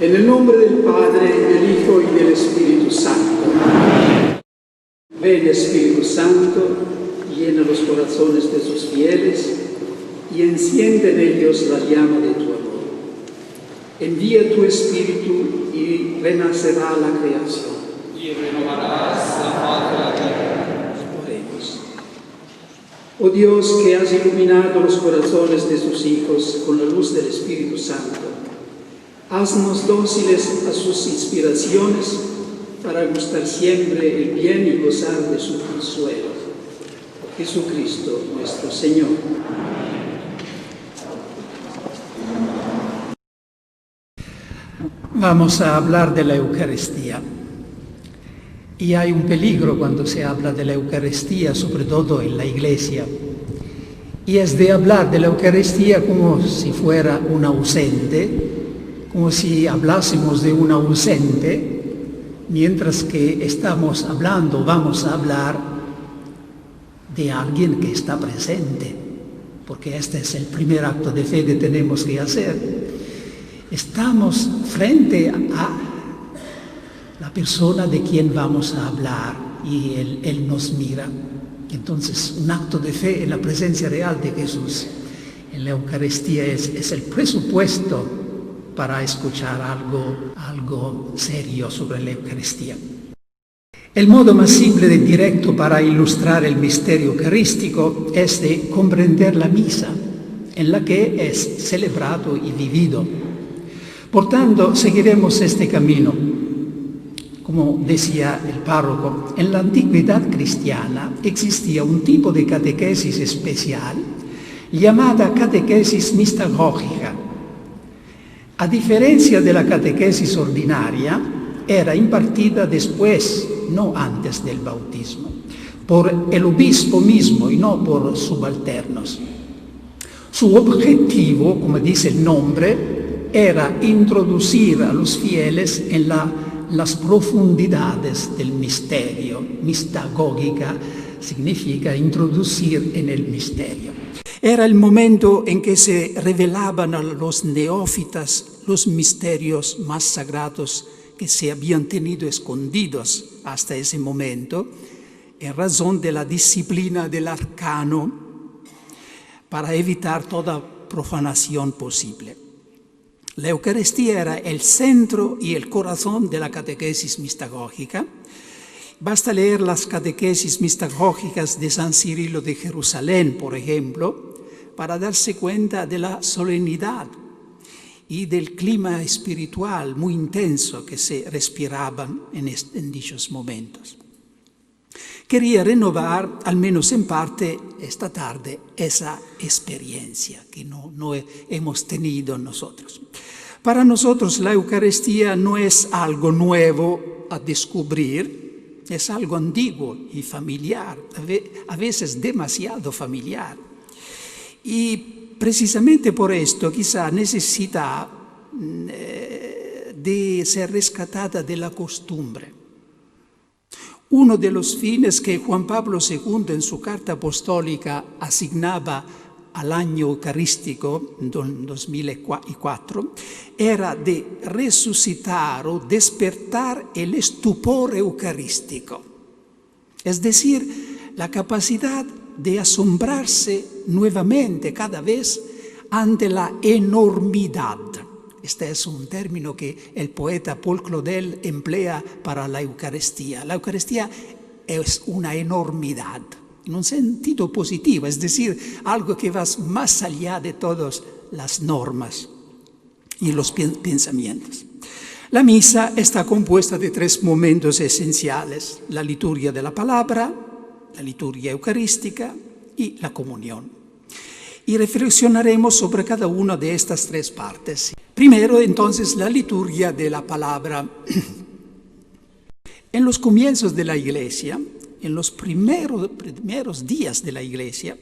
En el nombre del Padre, del Hijo y del Espíritu Santo. Ven, Espíritu Santo, llena los corazones de sus fieles y enciende en ellos la llama de tu amor. Envía tu Espíritu y renacerá la creación. Y renovarás la faz de la tierra. Oremos. Oh Dios, que has iluminado los corazones de tus hijos con la luz del Espíritu Santo, haznos dóciles a sus inspiraciones para gustar siempre el bien y gozar de su consuelo. Por Jesucristo nuestro Señor. Vamos a hablar de la Eucaristía. Y hay un peligro cuando se habla de la Eucaristía, sobre todo en la Iglesia. Y es de hablar de la Eucaristía como si fuera un ausente, como si hablásemos de un ausente, mientras que estamos hablando, vamos a hablar de alguien que está presente, porque este es el primer acto de fe que tenemos que hacer. Estamos frente a la persona de quien vamos a hablar y Él nos mira. Entonces, un acto de fe en la presencia real de Jesús en la Eucaristía es el presupuesto para escuchar algo serio sobre la Eucaristía. El modo más simple y directo para ilustrar el misterio eucarístico es de comprender la misa, en la que es celebrado y vivido. Por tanto, seguiremos este camino. Como decía el párroco, en la antigüedad cristiana existía un tipo de catequesis especial llamada catequesis mistagógica. A diferencia de la catequesis ordinaria, era impartida después, no antes del bautismo, por el obispo mismo y no por subalternos. Su objetivo, como dice el nombre, era introducir a los fieles en las profundidades del misterio. Mistagógica significa introducir en el misterio. Era el momento en que se revelaban a los neófitas los misterios más sagrados que se habían tenido escondidos hasta ese momento, en razón de la disciplina del arcano, para evitar toda profanación posible. La Eucaristía era el centro y el corazón de la catequesis mistagógica. Basta leer las catequesis mistagógicas de San Cirilo de Jerusalén, por ejemplo, para darse cuenta de la solemnidad y del clima espiritual muy intenso que se respiraban en dichos momentos. Quería renovar, al menos en parte, esta tarde, esa experiencia que no hemos tenido nosotros. Para nosotros la Eucaristía no es algo nuevo a descubrir, es algo antiguo y familiar, a veces demasiado familiar. Y precisamente por esto quizá necesita de ser rescatada de la costumbre. Uno de los fines que Juan Pablo II en su carta apostólica asignaba al año eucarístico, en 2004, era de resucitar o despertar el estupor eucarístico. Es decir, la capacidad de asombrarse nuevamente cada vez ante la enormidad. Este es un término que el poeta Paul Claudel emplea para la Eucaristía. La Eucaristía es una enormidad, en un sentido positivo, es decir, algo que va más allá de todas las normas y los pensamientos. La misa está compuesta de 3 momentos esenciales: la liturgia de la palabra, la liturgia eucarística y la comunión. Y reflexionaremos sobre cada una de estas 3 partes. Primero, entonces, la liturgia de la palabra. En los comienzos de la Iglesia, en los primeros días de la Iglesia,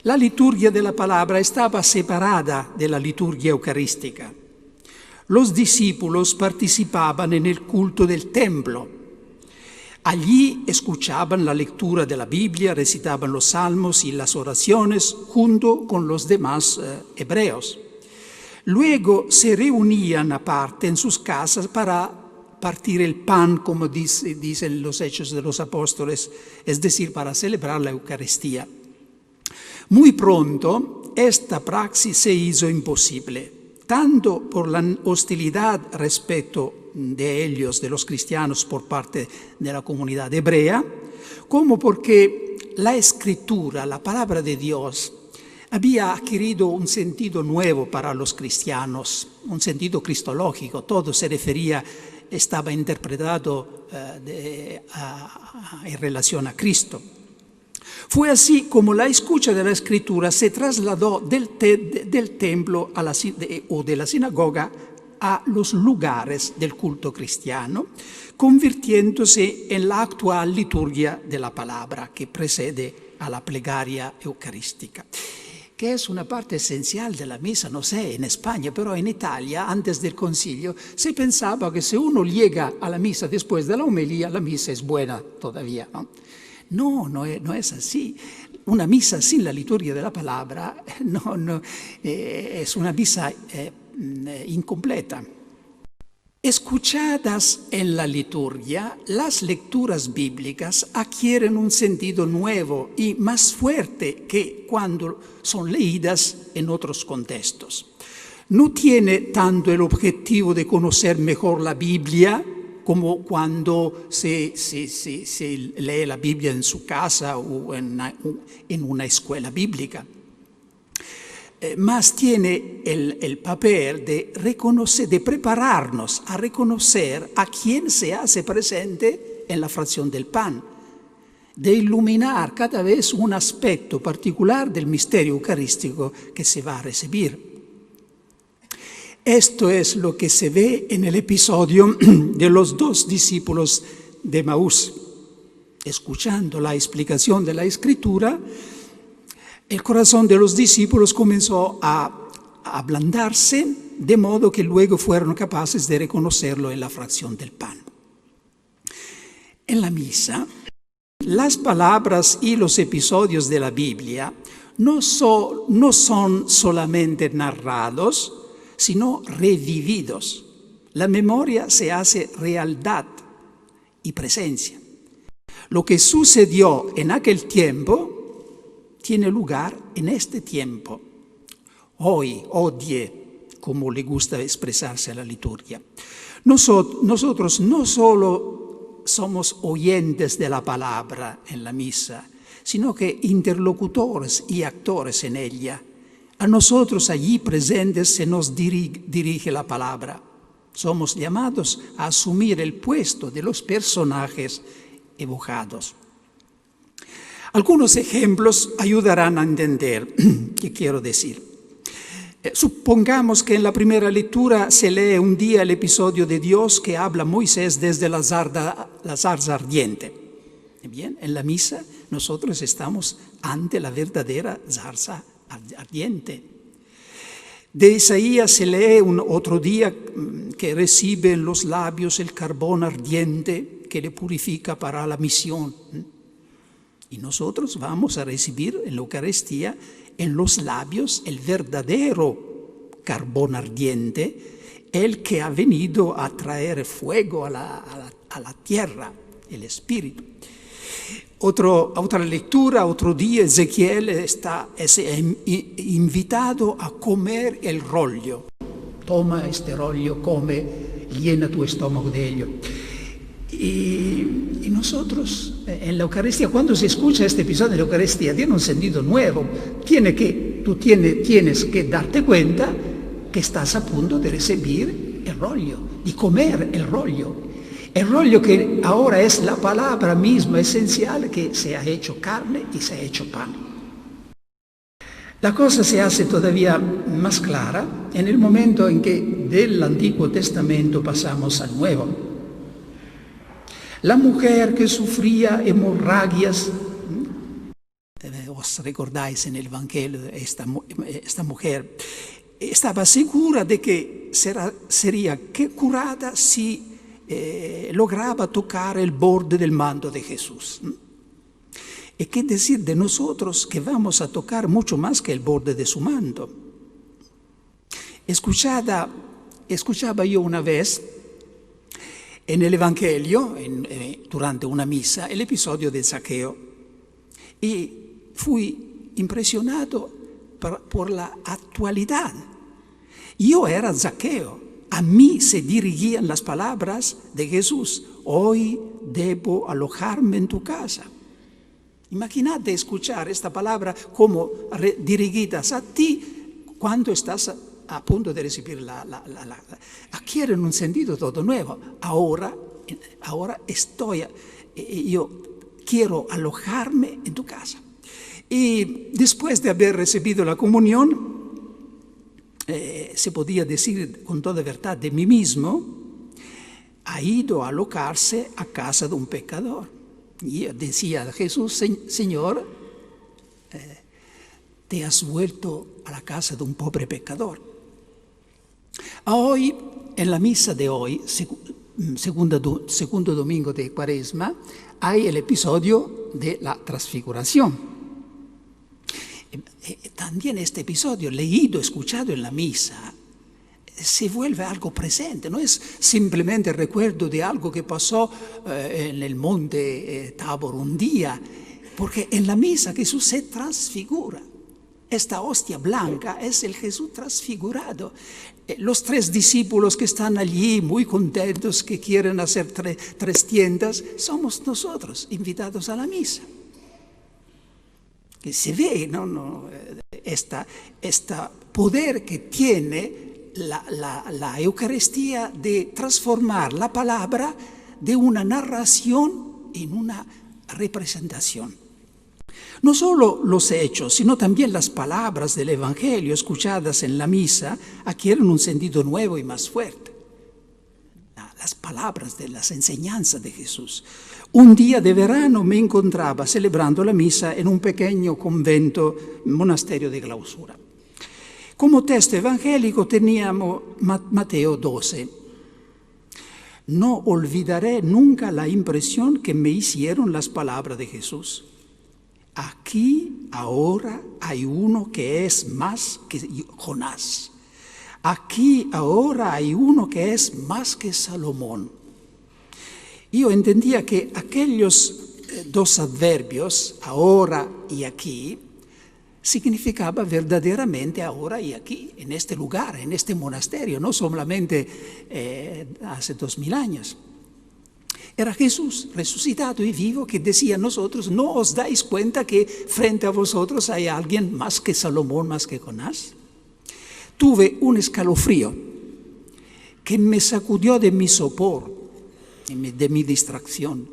la liturgia de la palabra estaba separada de la liturgia eucarística. Los discípulos participaban en el culto del templo. Allí escuchaban la lectura de la Biblia, recitaban los salmos y las oraciones junto con los demás hebreos. Luego se reunían aparte en sus casas para partir el pan, como dicen los Hechos de los Apóstoles, es decir, para celebrar la Eucaristía. Muy pronto esta praxis se hizo imposible, tanto por la hostilidad respecto de ellos, de los cristianos, por parte de la comunidad hebrea, como porque la Escritura, la palabra de Dios, había adquirido un sentido nuevo para los cristianos, un sentido cristológico. Todo se refería, estaba interpretado en relación a Cristo. Fue así como la escucha de la Escritura se trasladó del templo o de la sinagoga a los lugares del culto cristiano, convirtiéndose en la actual liturgia de la palabra que precede a la plegaria eucarística, que es una parte esencial de la misa. No sé, en España, pero en Italia, antes del concilio, se pensaba que si uno llega a la misa después de la homilía, la misa es buena todavía, ¿no? No es así. Una misa sin la liturgia de la palabra es una misa incompleta. Escuchadas en la liturgia, las lecturas bíblicas adquieren un sentido nuevo y más fuerte que cuando son leídas en otros contextos. No tiene tanto el objetivo de conocer mejor la Biblia, como cuando se lee la Biblia en su casa o en una escuela bíblica. Más tiene el papel de prepararnos a reconocer a quién se hace presente en la fracción del pan, de iluminar cada vez un aspecto particular del misterio eucarístico que se va a recibir. Esto es lo que se ve en el episodio de los 2 discípulos de Emaús. Escuchando la explicación de la Escritura, el corazón de los discípulos comenzó a ablandarse, de modo que luego fueron capaces de reconocerlo en la fracción del pan. En la misa, las palabras y los episodios de la Biblia no son solamente narrados, sino revividos. La memoria se hace realidad y presencia. Lo que sucedió en aquel tiempo tiene lugar en este tiempo. Hoy, odie, como le gusta expresarse a la liturgia. Nosotros no solo somos oyentes de la palabra en la misa, sino que interlocutores y actores en ella. A nosotros allí presentes se nos dirige la palabra. Somos llamados a asumir el puesto de los personajes evocados. Algunos ejemplos ayudarán a entender qué quiero decir. Supongamos que en la primera lectura se lee un día el episodio de Dios que habla Moisés desde la zarza ardiente. Bien, en la misa nosotros estamos ante la verdadera zarza ardiente. De Isaías se lee otro día que recibe en los labios el carbón ardiente que le purifica para la misión. Y nosotros vamos a recibir en la Eucaristía en los labios el verdadero carbón ardiente, el que ha venido a traer fuego a la tierra, el Espíritu. Otra lectura, otro día, Ezequiel es invitado a comer el rollo. Toma este rollo, come, llena tu estómago de ello. Y nosotros en la Eucaristía, cuando se escucha este episodio de la Eucaristía, tiene un sentido nuevo. Tú tienes que darte cuenta que estás a punto de recibir el rollo, de comer el rollo. El rollo que ahora es la palabra misma esencial que se ha hecho carne y se ha hecho pan. La cosa se hace todavía más clara en el momento en que del Antiguo Testamento pasamos al Nuevo. La mujer que sufría hemorragias, os recordáis en el Evangelio, esta mujer estaba segura de que sería curada si lograba tocar el borde del manto de Jesús. ¿Y qué decir de nosotros que vamos a tocar mucho más que el borde de su manto? escuchaba yo una vez en el Evangelio, durante una misa, el episodio de Zaqueo, y fui impresionado por la actualidad. Yo era Zaqueo, a mí se dirigían las palabras de Jesús: hoy debo alojarme en tu casa. Imagínate escuchar esta palabra como dirigidas a ti cuando estás a punto de recibir adquieren un sentido todo nuevo. Ahora yo quiero alojarme en tu casa. Y después de haber recibido la comunión, se podía decir con toda verdad de mí mismo, ha ido a alojarse a casa de un pecador. Y decía a Jesús: Señor, te has vuelto a la casa de un pobre pecador. Hoy, en la misa de hoy, segundo domingo de Cuaresma, hay el episodio de la transfiguración. También este episodio, leído, escuchado en la misa, se vuelve algo presente, no es simplemente el recuerdo de algo que pasó en el monte Tabor un día, porque en la misa Jesús se transfigura. Esta hostia blanca es el Jesús transfigurado. Los 3 discípulos que están allí muy contentos, que quieren hacer 3 tiendas, somos nosotros invitados a la misa. Que se ve, ¿no? Esta poder que tiene la Eucaristía de transformar la palabra de una narración en una representación. No solo los hechos, sino también las palabras del Evangelio escuchadas en la misa adquieren un sentido nuevo y más fuerte. Las palabras de las enseñanzas de Jesús. Un día de verano me encontraba celebrando la misa en un pequeño convento, monasterio de clausura. Como texto evangélico teníamos Mateo 12. No olvidaré nunca la impresión que me hicieron las palabras de Jesús. Aquí ahora hay uno que es más que Jonás. Aquí ahora hay uno que es más que Salomón. Yo entendía que aquellos 2 adverbios, ahora y aquí, significaba verdaderamente ahora y aquí, en este lugar, en este monasterio, no solamente hace 2000 años. Era Jesús resucitado y vivo que decía a nosotros: ¿no os dais cuenta que frente a vosotros hay alguien más que Salomón, más que Jonás? Tuve un escalofrío que me sacudió de mi sopor, de mi distracción.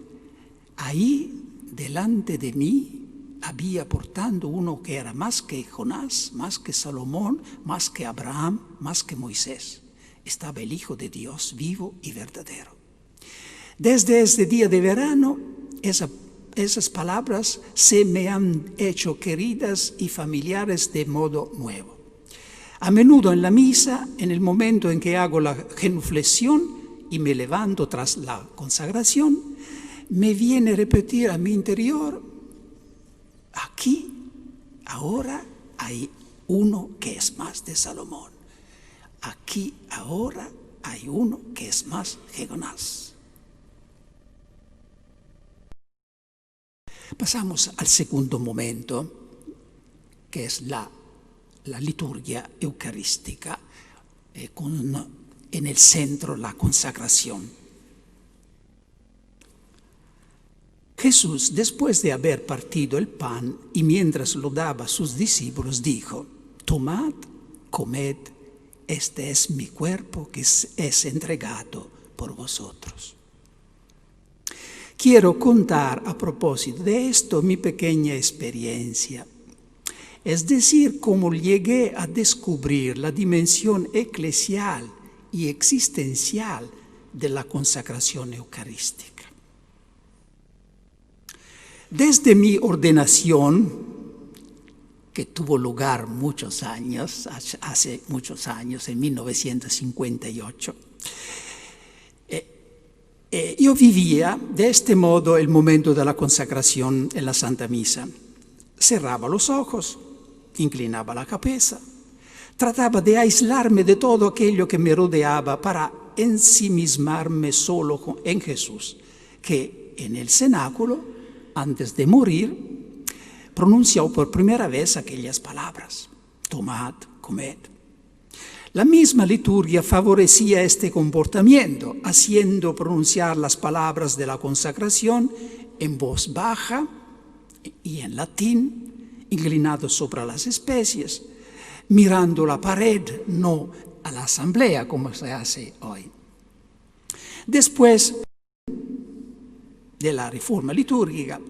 Ahí, delante de mí, había portando uno que era más que Jonás, más que Salomón, más que Abraham, más que Moisés. Estaba el Hijo de Dios, vivo y verdadero. Desde este día de verano, esas palabras se me han hecho queridas y familiares de modo nuevo. A menudo en la misa, en el momento en que hago la genuflexión y me levanto tras la consagración, me viene a repetir a mi interior: aquí, ahora hay uno que es más de Salomón. Aquí, ahora hay uno que es más que Jonás. Pasamos al segundo momento, que es la liturgia eucarística, con en el centro la consagración. Jesús, después de haber partido el pan y mientras lo daba a sus discípulos, dijo: tomad, comed, este es mi cuerpo que es entregado por vosotros. Quiero contar a propósito de esto mi pequeña experiencia, es decir, cómo llegué a descubrir la dimensión eclesial y existencial de la consagración eucarística. Desde mi ordenación, que tuvo lugar hace muchos años, en 1958, yo vivía de este modo el momento de la consagración en la Santa Misa. Cerraba los ojos, inclinaba la cabeza, Trataba de aislarme de todo aquello que me rodeaba para ensimismarme solo en Jesús, que en el cenáculo, antes de morir, pronunció por primera vez aquellas palabras: tomad, comed. La misma liturgia favorecía este comportamiento, haciendo pronunciar las palabras de la consagración en voz baja y en latín, inclinado sobre las especies, mirando la pared, no a la asamblea como se hace hoy. Después de la reforma litúrgica,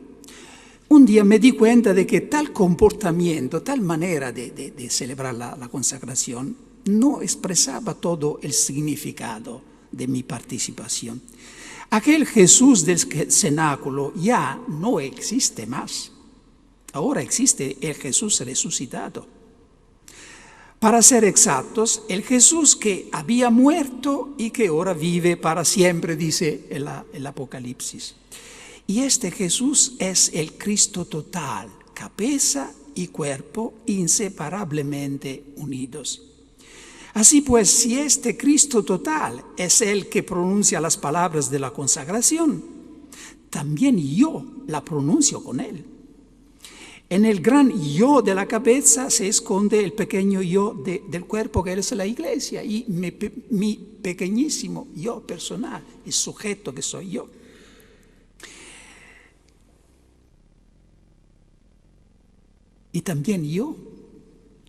un día me di cuenta de que tal comportamiento, tal manera de celebrar la consagración, no expresaba todo el significado de mi participación. Aquel Jesús del cenáculo ya no existe más. Ahora existe el Jesús resucitado. Para ser exactos, el Jesús que había muerto y que ahora vive para siempre, dice el Apocalipsis. Y este Jesús es el Cristo total, cabeza y cuerpo inseparablemente unidos. Así pues, si este Cristo total es el que pronuncia las palabras de la consagración, también yo la pronuncio con él. En el gran yo de la cabeza se esconde el pequeño yo del cuerpo, que es la iglesia, y mi pequeñísimo yo personal, el sujeto que soy yo. Y también yo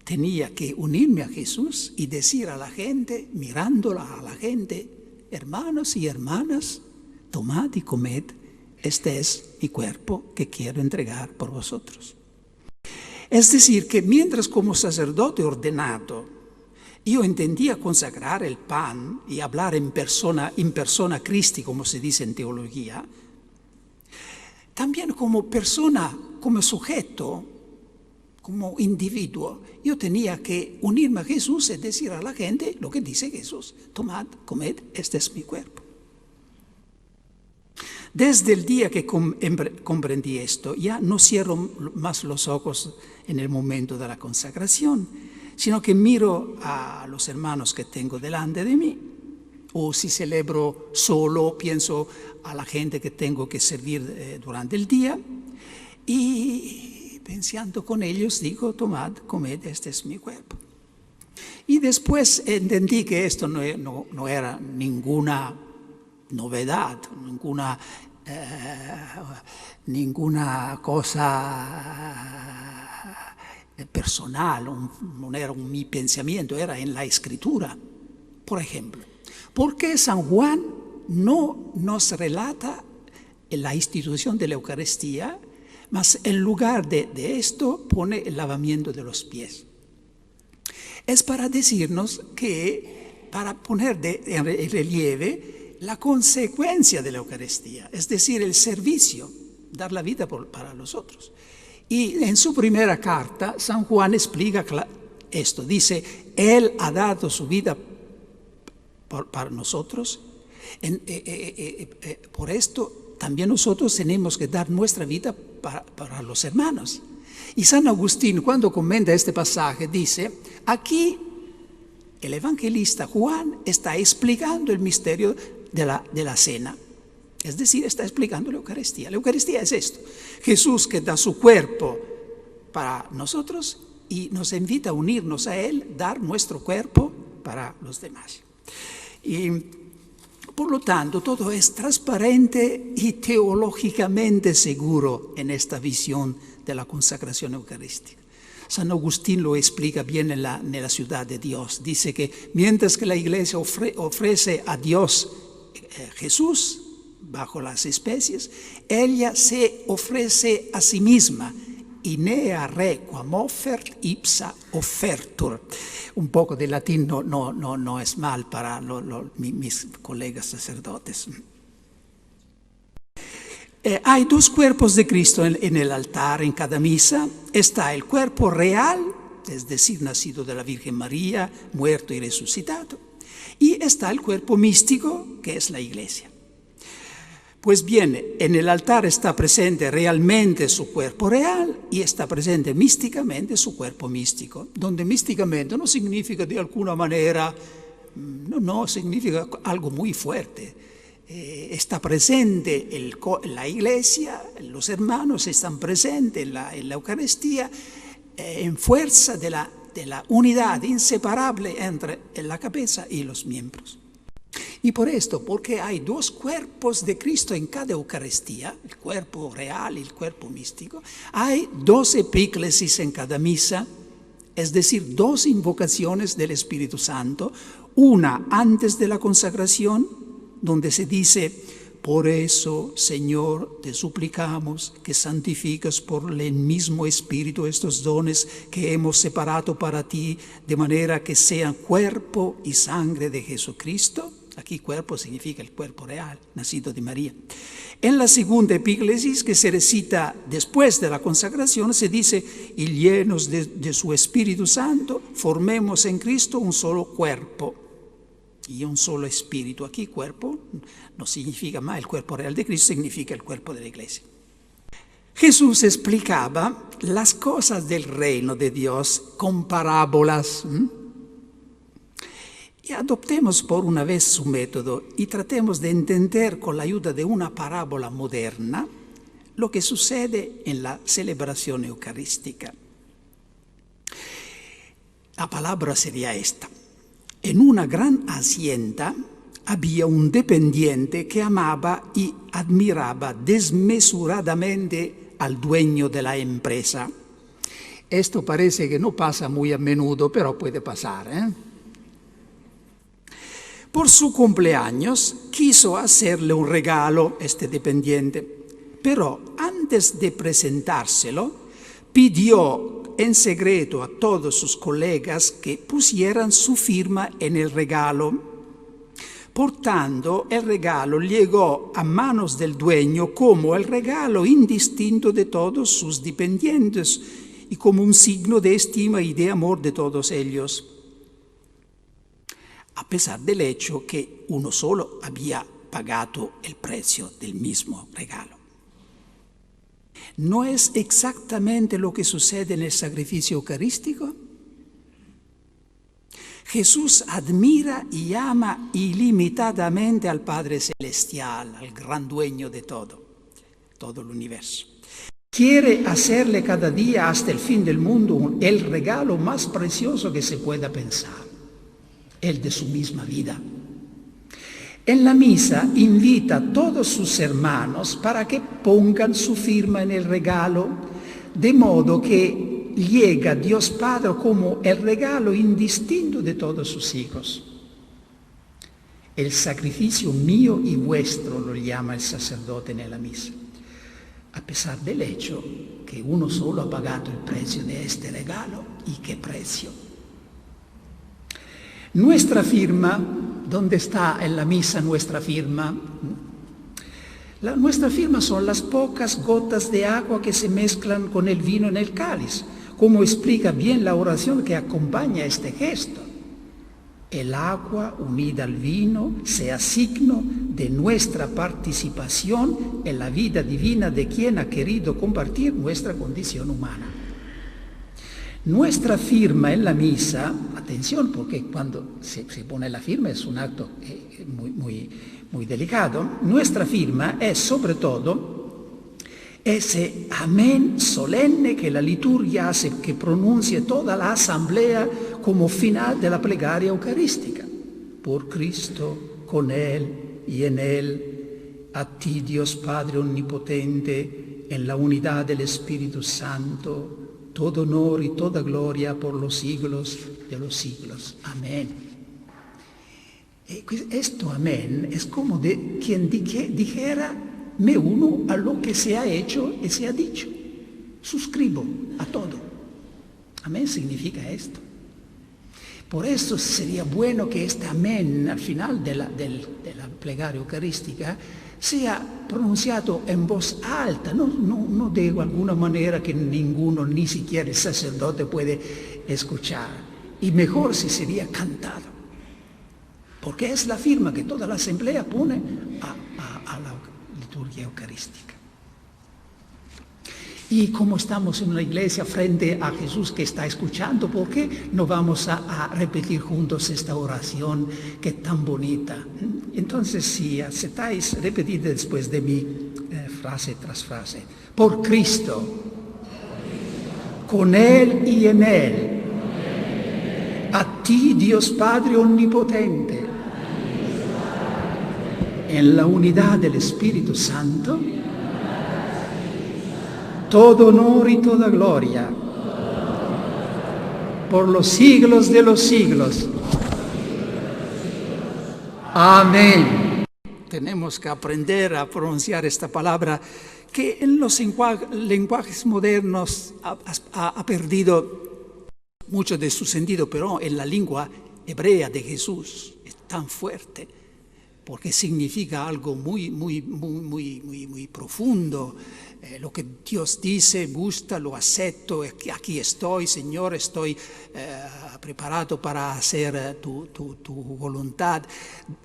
tenía que unirme a Jesús y decir a la gente, mirándola a la gente: hermanos y hermanas, tomad y comed, este es mi cuerpo que quiero entregar por vosotros. Es decir, que mientras como sacerdote ordenado yo entendía consagrar el pan y hablar in persona Christi, como se dice en teología, también como persona, como sujeto, como individuo, yo tenía que unirme a Jesús y decir a la gente lo que dice Jesús: tomad, comed, este es mi cuerpo. Desde el día que comprendí esto, ya no cierro más los ojos en el momento de la consagración, sino que miro a los hermanos que tengo delante de mí, o si celebro solo, pienso a la gente que tengo que servir durante el día, y pensando con ellos digo: tomad, comed, este es mi cuerpo. Y después entendí que esto no era ninguna novedad, ninguna cosa personal, no era mi pensamiento, era en la Escritura. Por ejemplo, ¿por qué San Juan no nos relata la institución de la Eucaristía, mas en lugar de esto pone el lavamiento de los pies? Es para decirnos que, para poner en relieve la consecuencia de la Eucaristía, es decir, el servicio, dar la vida para los otros. Y en su primera carta, San Juan explica esto, dice: Él ha dado su vida para nosotros, por esto también nosotros tenemos que dar nuestra vida para los hermanos. Y San Agustín, cuando comenta este pasaje, dice: aquí el evangelista Juan está explicando el misterio de la cena, es decir, está explicando la Eucaristía. La Eucaristía es esto: Jesús que da su cuerpo para nosotros y nos invita a unirnos a Él, dar nuestro cuerpo para los demás. Y por lo tanto, todo es transparente y teológicamente seguro en esta visión de la consagración eucarística. San Agustín lo explica bien en la ciudad de Dios. Dice que mientras que la Iglesia ofrece a Dios Jesús bajo las especies, ella se ofrece a sí misma. Inea re quam offert ipsa offertur. Un poco de latín no es mal para mis colegas sacerdotes. Hay dos cuerpos de Cristo en el altar, en cada misa. Está el cuerpo real, es decir, nacido de la Virgen María, muerto y resucitado. Y está el cuerpo místico, que es la Iglesia. Pues bien, en el altar está presente realmente su cuerpo real y está presente místicamente su cuerpo místico, donde místicamente no significa de alguna manera, no, significa algo muy fuerte. Está presente la iglesia, los hermanos están presentes en la Eucaristía en fuerza de la unidad inseparable entre la cabeza y los miembros. Y por esto, porque hay dos cuerpos de Cristo en cada Eucaristía, el cuerpo real y el cuerpo místico, hay 2 epíclesis en cada misa, es decir, 2 invocaciones del Espíritu Santo, una antes de la consagración, donde se dice: por eso, Señor, te suplicamos que santifiques por el mismo Espíritu estos dones que hemos separado para ti, de manera que sean cuerpo y sangre de Jesucristo. Aquí cuerpo significa el cuerpo real, nacido de María. En la segunda epíclesis, que se recita después de la consagración, se dice: y llenos de su Espíritu Santo, formemos en Cristo un solo cuerpo y un solo espíritu. Aquí cuerpo no significa más el cuerpo real de Cristo, significa el cuerpo de la iglesia. Jesús explicaba las cosas del reino de Dios con parábolas. Y adoptemos por una vez su método y tratemos de entender con la ayuda de una parábola moderna lo que sucede en la celebración eucarística. La palabra sería esta: en una gran hacienda había un dependiente que amaba y admiraba desmesuradamente al dueño de la empresa. Esto parece que no pasa muy a menudo, pero puede pasar, Por su cumpleaños quiso hacerle un regalo este dependiente, pero antes de presentárselo pidió en secreto a todos sus colegas que pusieran su firma en el regalo. Por tanto, el regalo llegó a manos del dueño como el regalo indistinto de todos sus dependientes y como un signo de estima y de amor de todos ellos, a pesar del hecho que uno solo había pagado el precio del mismo regalo. ¿No es exactamente lo que sucede en el sacrificio eucarístico? Jesús admira y ama ilimitadamente al Padre Celestial, al gran dueño de todo el universo. Quiere hacerle cada día hasta el fin del mundo el regalo más precioso que se pueda pensar, el de su misma vida. En la misa invita a todos sus hermanos para que pongan su firma en el regalo, de modo que llega Dios Padre como el regalo indistinto de todos sus hijos. El sacrificio mío y vuestro lo llama el sacerdote en la misa, a pesar del hecho que uno solo ha pagado el precio de este regalo. ¿Y qué precio? Nuestra firma, ¿dónde está en la misa nuestra firma? Nuestra firma son las pocas gotas de agua que se mezclan con el vino en el cáliz, como explica bien la oración que acompaña este gesto. El agua unida al vino sea signo de nuestra participación en la vida divina de quien ha querido compartir nuestra condición humana. Nuestra firma en la misa, atención, porque cuando se pone la firma es un acto muy delicado. Nuestra firma es sobre todo ese amén solemne que la liturgia hace que pronuncie toda la asamblea como final de la plegaria eucarística. Por Cristo, con Él y en Él, a ti Dios Padre Omnipotente, en la unidad del Espíritu Santo, todo honor y toda gloria por los siglos de los siglos. Amén. Esto amén es como de quien dijera: me uno a lo que se ha hecho y se ha dicho. Suscribo a todo. Amén significa esto. Por eso sería bueno que este amén al final de la plegaria eucarística sea pronunciado en voz alta, no de alguna manera que ninguno, ni siquiera el sacerdote, puede escuchar. Y mejor si sería cantado, porque es la firma que toda la asamblea pone a la liturgia eucarística. Y como estamos en una iglesia frente a Jesús que está escuchando, ¿por qué no vamos a repetir juntos esta oración que es tan bonita? Entonces, si aceptáis, repetid después de mí, frase tras frase. Por Cristo, con Él y en Él, a ti, Dios Padre Omnipotente, en la unidad del Espíritu Santo, todo honor y toda gloria, por los siglos de los siglos. Amén. Tenemos que aprender a pronunciar esta palabra que en los lenguajes modernos ha perdido mucho de su sentido, pero en la lengua hebrea de Jesús es tan fuerte, porque significa algo muy profundo. Lo que Dios dice, gusta, lo acepto, aquí estoy, Señor, estoy preparado para hacer tu voluntad.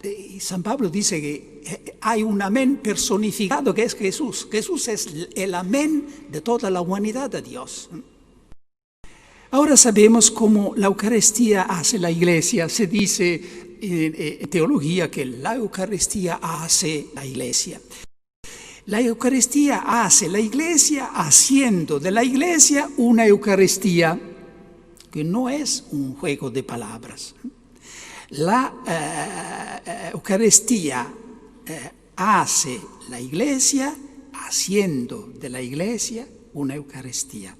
Y San Pablo dice que hay un amén personificado que es Jesús. Jesús es el amén de toda la humanidad de Dios. Ahora sabemos cómo la Eucaristía hace la Iglesia. Se dice en teología que la Eucaristía hace la Iglesia. La Eucaristía hace la Iglesia haciendo de la Iglesia una Eucaristía que no es un juego de palabras. La Eucaristía hace la Iglesia haciendo de la Iglesia una Eucaristía.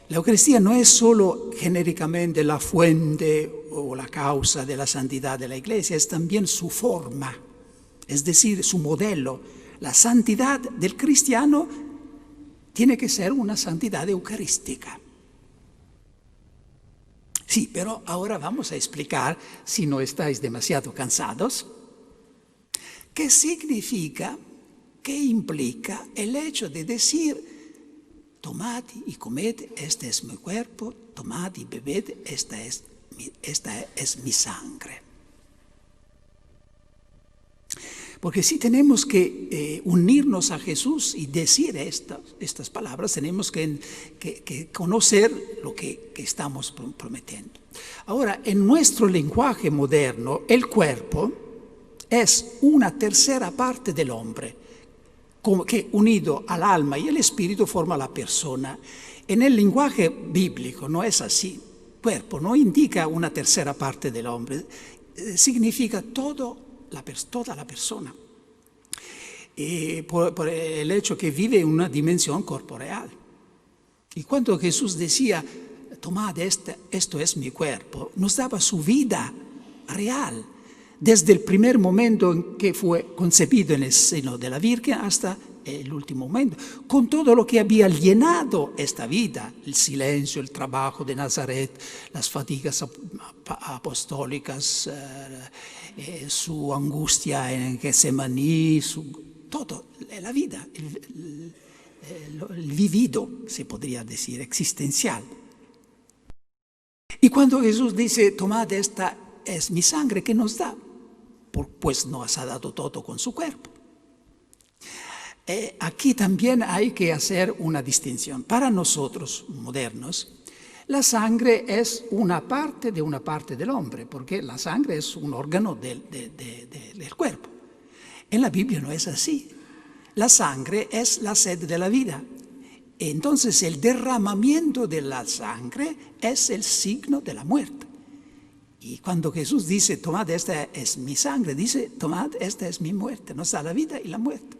La Eucaristía no es solo genéricamente la fuente o la causa de la santidad de la Iglesia, es también su forma. Es decir, su modelo. La santidad del cristiano tiene que ser una santidad eucarística. Sí, pero ahora vamos a explicar, si no estáis demasiado cansados, qué significa, qué implica el hecho de decir: tomad y comed, este es mi cuerpo, tomad y bebed, esta es mi sangre. Porque si tenemos que unirnos a Jesús y decir estas palabras, tenemos que conocer lo que estamos prometiendo. Ahora, en nuestro lenguaje moderno, el cuerpo es una tercera parte del hombre, que unido al alma y el espíritu forma la persona. En el lenguaje bíblico no es así. Cuerpo no indica una tercera parte del hombre, significa toda la persona, por el hecho que vive en una dimensión corporeal. Y cuando Jesús decía: tomad, esto es mi cuerpo, nos daba su vida real, desde el primer momento en que fue concebido en el seno de la Virgen hasta el último momento, con todo lo que había llenado esta vida: el silencio, el trabajo de Nazaret, las fatigas apostólicas, su angustia en Getsemaní, todo, la vida, el vivido, se podría decir, existencial. Y cuando Jesús dice: tomad, esta es mi sangre, ¿qué nos da? Pues nos ha dado todo con su cuerpo. Aquí también hay que hacer una distinción. Para nosotros, modernos, la sangre es una parte del hombre, porque la sangre es un órgano del cuerpo. En la Biblia no es así. La sangre es la sed de la vida. Entonces el derramamiento de la sangre es el signo de la muerte. Y cuando Jesús dice: tomad, esta es mi sangre, dice: tomad, esta es mi muerte. Nos da la vida y la muerte.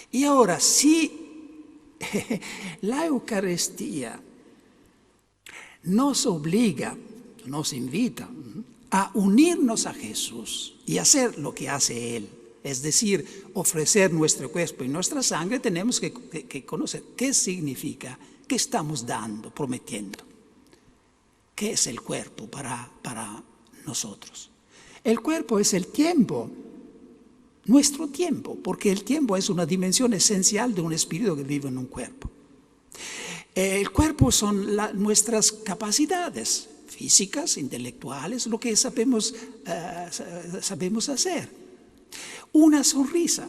Y ahora, si la Eucaristía nos obliga, nos invita a unirnos a Jesús y hacer lo que hace Él, es decir, ofrecer nuestro cuerpo y nuestra sangre, tenemos que conocer qué significa, qué estamos dando, prometiendo. ¿Qué es el cuerpo para nosotros? El cuerpo es el tiempo, nuestro tiempo, porque el tiempo es una dimensión esencial de un espíritu que vive en un cuerpo. El cuerpo son nuestras capacidades físicas, intelectuales, lo que sabemos hacer. Una sonrisa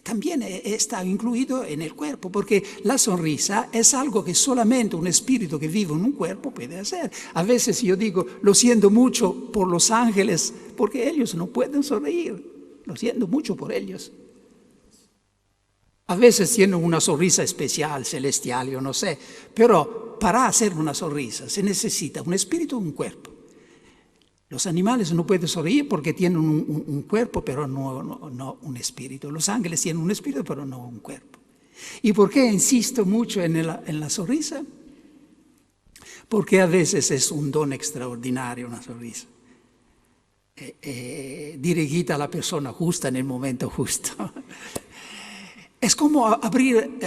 también está incluido en el cuerpo, porque la sonrisa es algo que solamente un espíritu que vive en un cuerpo puede hacer. A veces yo digo, lo siento mucho por los ángeles, porque ellos no pueden sonreír. Lo siento mucho por ellos. A veces tienen una sonrisa especial, celestial, yo no sé, pero para hacer una sonrisa se necesita un espíritu y un cuerpo. Los animales no pueden sonreír porque tienen un cuerpo, pero no un espíritu. Los ángeles tienen un espíritu, pero no un cuerpo. ¿Y por qué insisto mucho en la sonrisa? Porque a veces es un don extraordinario una sonrisa. Dirigida a la persona justa en el momento justo. Es como abrir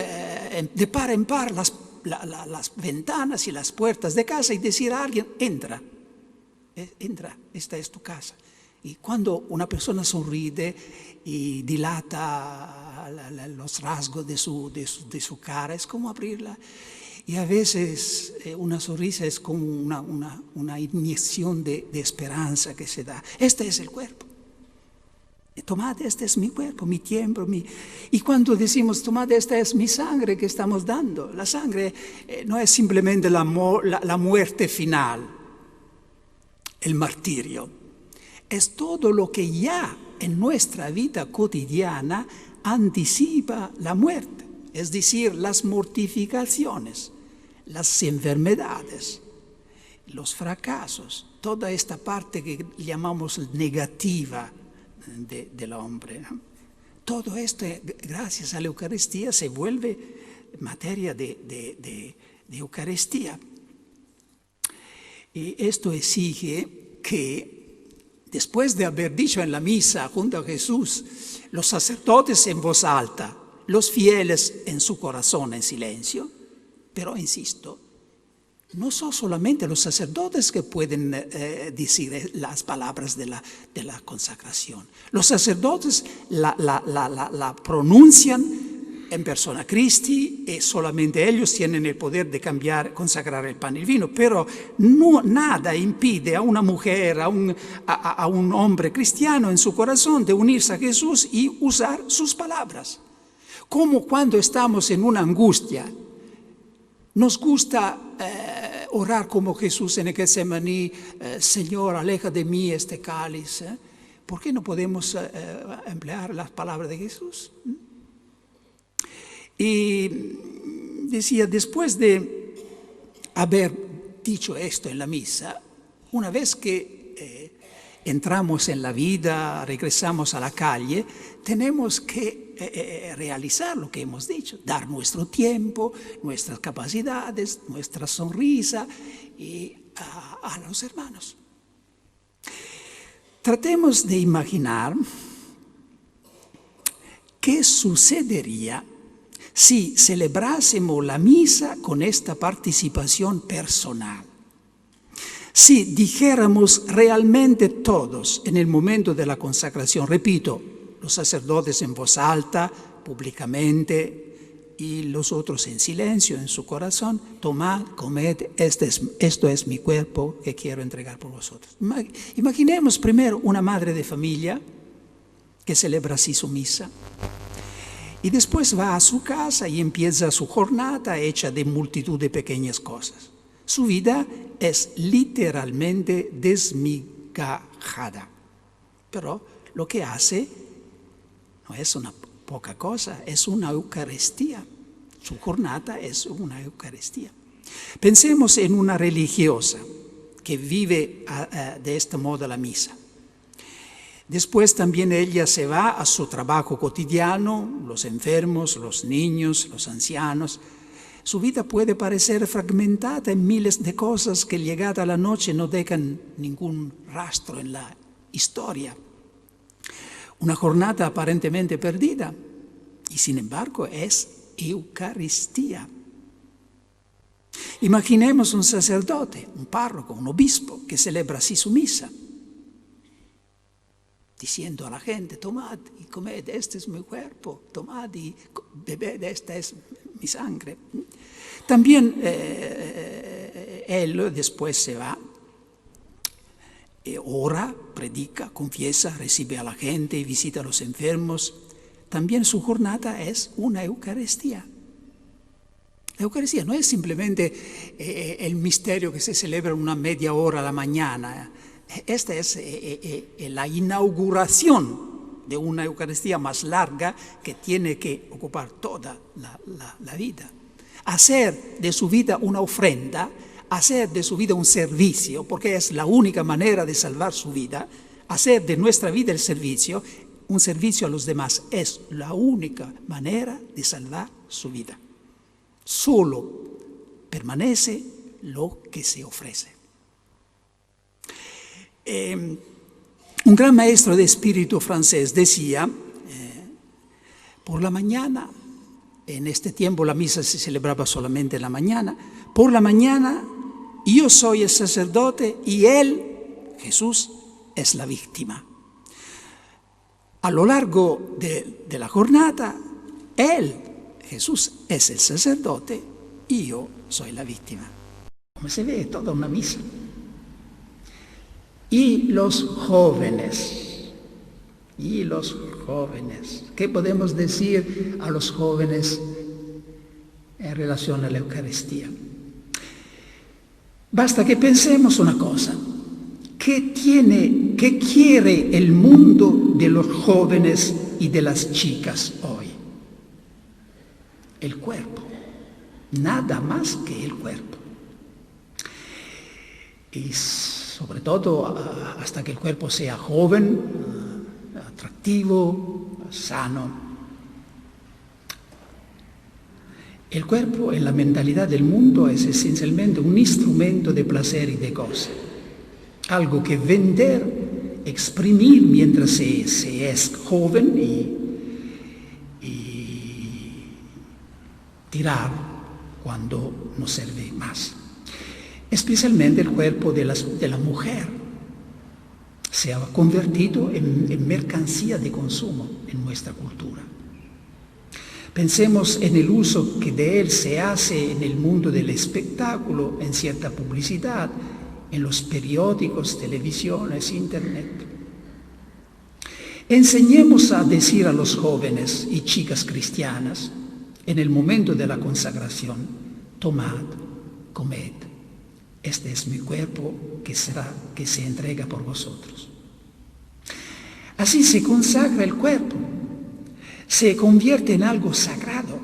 de par en par las ventanas y las puertas de casa y decir a alguien, entra. Entra, esta es tu casa. Y cuando una persona sonríe y dilata los rasgos de su cara, es como abrirla. Y a veces una sonrisa es como una inyección de esperanza que se da. Este es el cuerpo. Tomad, este es mi cuerpo, mi tiempo. Y cuando decimos, tomad, esta es mi sangre que estamos dando. La sangre no es simplemente la muerte final. El martirio es todo lo que ya en nuestra vida cotidiana anticipa la muerte, es decir, las mortificaciones, las enfermedades, los fracasos, toda esta parte que llamamos negativa del hombre. Todo esto, gracias a la Eucaristía, se vuelve materia de Eucaristía. Y esto exige que, después de haber dicho en la misa junto a Jesús, los sacerdotes en voz alta, los fieles en su corazón en silencio, pero insisto, no son solamente los sacerdotes que pueden decir las palabras de la consagración. Los sacerdotes la pronuncian en persona Christi y solamente ellos tienen el poder de cambiar, consagrar el pan y el vino, pero nada impide a una mujer, a un hombre cristiano en su corazón de unirse a Jesús y usar sus palabras. Como cuando estamos en una angustia, nos gusta orar como Jesús en el Getsemaní, Señor, aleja de mí este cáliz. ¿Por qué no podemos emplear las palabras de Jesús? Y decía, después de haber dicho esto en la misa, una vez que entramos en la vida, regresamos a la calle, tenemos que realizar lo que hemos dicho, dar nuestro tiempo, nuestras capacidades, nuestra sonrisa a los hermanos. Tratemos de imaginar qué sucedería si celebrásemos la misa con esta participación personal. Si dijéramos realmente todos en el momento de la consagración, repito, los sacerdotes en voz alta, públicamente, y los otros en silencio, en su corazón, tomad, comed, esto es mi cuerpo que quiero entregar por vosotros. Imaginemos primero una madre de familia que celebra así su misa. Y después va a su casa y empieza su jornada hecha de multitud de pequeñas cosas. Su vida es literalmente desmigajada. Pero lo que hace no es una poca cosa, es una Eucaristía. Su jornada es una Eucaristía. Pensemos en una religiosa que vive de este modo la misa. Después también ella se va a su trabajo cotidiano, los enfermos, los niños, los ancianos. Su vida puede parecer fragmentada en miles de cosas que llegada la noche no dejan ningún rastro en la historia. Una jornada aparentemente perdida y sin embargo es Eucaristía. Imaginemos un sacerdote, un párroco, un obispo que celebra así su misa, diciendo a la gente, tomad y comed, este es mi cuerpo, tomad y bebed, esta es mi sangre. También él después se va ora, predica, confiesa, recibe a la gente, visita a los enfermos. También su jornada es una Eucaristía. La Eucaristía no es simplemente el misterio que se celebra una media hora a la mañana. Esta es la inauguración de una Eucaristía más larga que tiene que ocupar toda la vida. Hacer de su vida una ofrenda, hacer de su vida un servicio, porque es la única manera de salvar su vida. Hacer de nuestra vida el servicio, un servicio a los demás, es la única manera de salvar su vida. Solo permanece lo que se ofrece. Un gran maestro de espíritu francés decía, por la mañana, en este tiempo la misa se celebraba solamente en la mañana, por la mañana yo soy el sacerdote y él, Jesús, es la víctima. A lo largo de la jornada, él, Jesús, es el sacerdote y yo soy la víctima. Como se ve, toda una misa. Y los jóvenes, ¿qué podemos decir a los jóvenes en relación a la Eucaristía? Basta que pensemos una cosa. ¿Qué quiere el mundo de los jóvenes y de las chicas hoy? El cuerpo, nada más que el cuerpo. Y sobre todo hasta que el cuerpo sea joven, atractivo, sano. El cuerpo en la mentalidad del mundo es esencialmente un instrumento de placer y de goce. Algo que vender, exprimir mientras se es joven y tirar cuando no sirve más. Especialmente el cuerpo de la mujer se ha convertido en mercancía de consumo en nuestra cultura. Pensemos en el uso que de él se hace en el mundo del espectáculo, en cierta publicidad, en los periódicos, televisiones, internet. Enseñemos a decir a los jóvenes y chicas cristianas, en el momento de la consagración, tomad, comed, este es mi cuerpo que se entrega por vosotros. Así se consagra el cuerpo, se convierte en algo sagrado.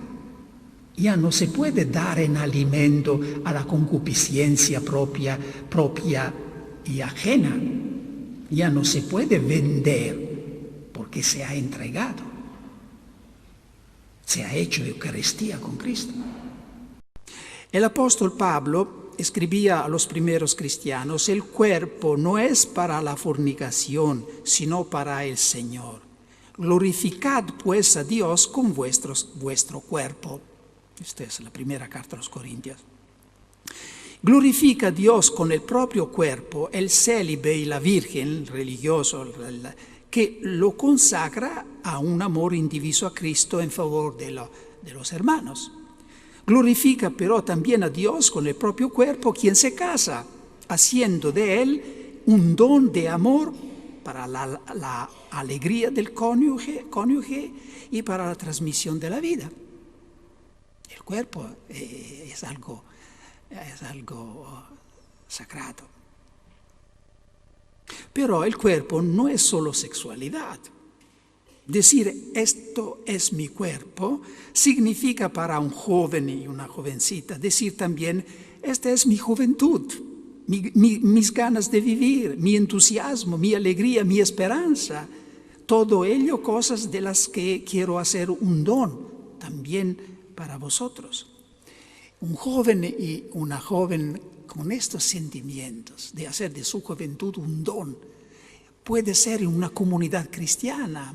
Ya no se puede dar en alimento a la concupiscencia propia y ajena. Ya no se puede vender porque se ha entregado. Se ha hecho Eucaristía con Cristo. El apóstol Pablo escribía a los primeros cristianos: el cuerpo no es para la fornicación, sino para el Señor. Glorificad pues a Dios con vuestro cuerpo. Esta es la primera carta a los Corintios. Glorifica a Dios con el propio cuerpo, el célibe y la virgen, el religioso, que lo consagra a un amor indiviso a Cristo en favor de los hermanos. Glorifica pero también a Dios con el propio cuerpo, quien se casa, haciendo de él un don de amor para la alegría del cónyuge y para la transmisión de la vida. El cuerpo es algo sagrado. Pero el cuerpo no es solo sexualidad. Decir esto es mi cuerpo significa para un joven y una jovencita decir también esta es mi juventud, mis ganas de vivir, mi entusiasmo, mi alegría, mi esperanza. Todo ello cosas de las que quiero hacer un don también para vosotros. Un joven y una joven con estos sentimientos de hacer de su juventud un don puede ser en una comunidad cristiana,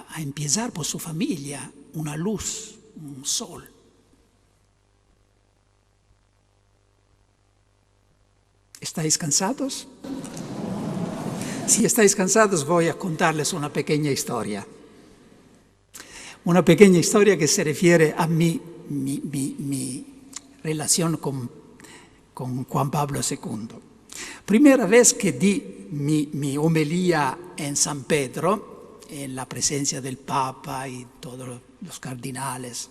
a empezar por su familia, una luz, un sol. ¿Estáis cansados? Si estáis cansados, voy a contarles una pequeña historia. Una pequeña historia que se refiere a mi relación con Juan Pablo II. Primera vez que di mi homilía en San Pedro, en la presencia del Papa y todos los cardinales,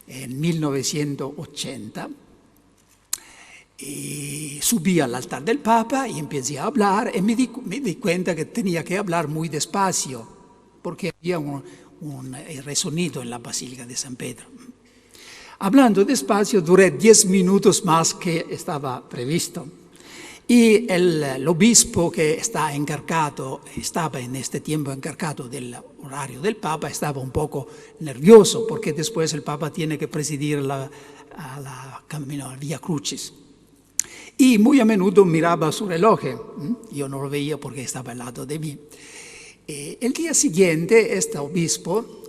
en 1980, y subí al altar del Papa y empecé a hablar y me di cuenta que tenía que hablar muy despacio porque había un resonido en la Basílica de San Pedro. Hablando despacio duré 10 minutos más que estaba previsto y el obispo que estaba en este tiempo encargado del horario del Papa estaba un poco nervioso porque después el Papa tiene que presidir la camino al Via Crucis. Y muy a menudo miraba su reloj, yo no lo veía porque estaba al lado de mí. El día siguiente, este obispo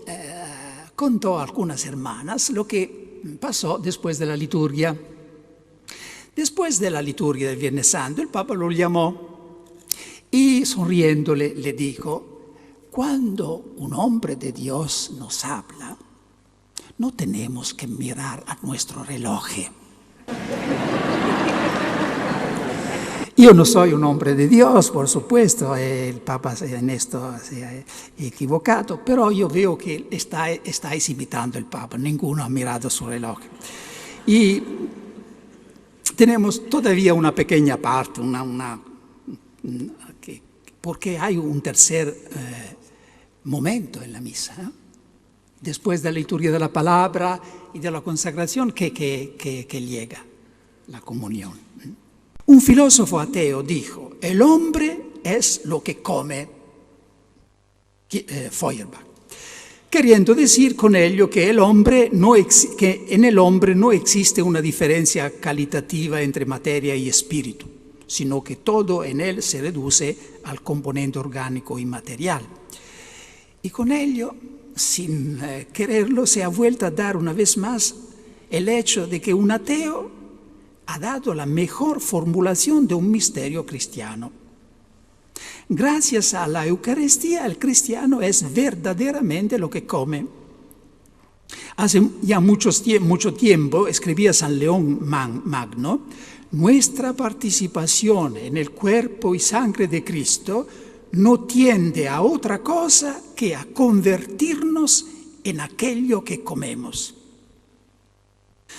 contó a algunas hermanas lo que pasó después de la liturgia. Después de la liturgia del Viernes Santo, el Papa lo llamó y sonriéndole le dijo: cuando un hombre de Dios nos habla, no tenemos que mirar a nuestro reloj. Yo no soy un hombre de Dios, por supuesto, el Papa en esto se ha equivocado, pero yo veo que estáis imitando al Papa, ninguno ha mirado su reloj. Y tenemos todavía una pequeña parte, porque hay un tercer momento en la misa, ¿eh? Después de la liturgia de la palabra y de la consagración que llega la comunión. Un filósofo ateo dijo: el hombre es lo que come, Feuerbach, queriendo decir con ello que en el hombre no existe una diferencia calitativa entre materia y espíritu, sino que todo en él se reduce al componente orgánico y material. Y con ello, sin quererlo, se ha vuelto a dar una vez más el hecho de que un ateo ha dado la mejor formulación de un misterio cristiano. Gracias a la Eucaristía, el cristiano es verdaderamente lo que come. Hace ya mucho tiempo, escribía San León Magno, nuestra participación en el cuerpo y sangre de Cristo no tiende a otra cosa que a convertirnos en aquello que comemos.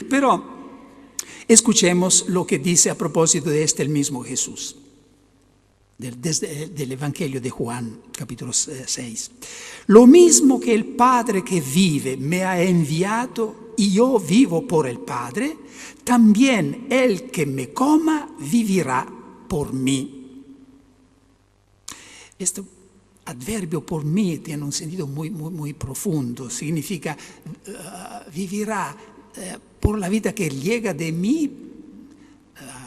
Pero escuchemos lo que dice a propósito de el mismo Jesús, del Evangelio de Juan, capítulo 6. Lo mismo que el Padre que vive me ha enviado y yo vivo por el Padre, también el que me coma vivirá por mí. Este adverbio por mí tiene un sentido muy profundo, significa vivirá por la vida que llega de mí,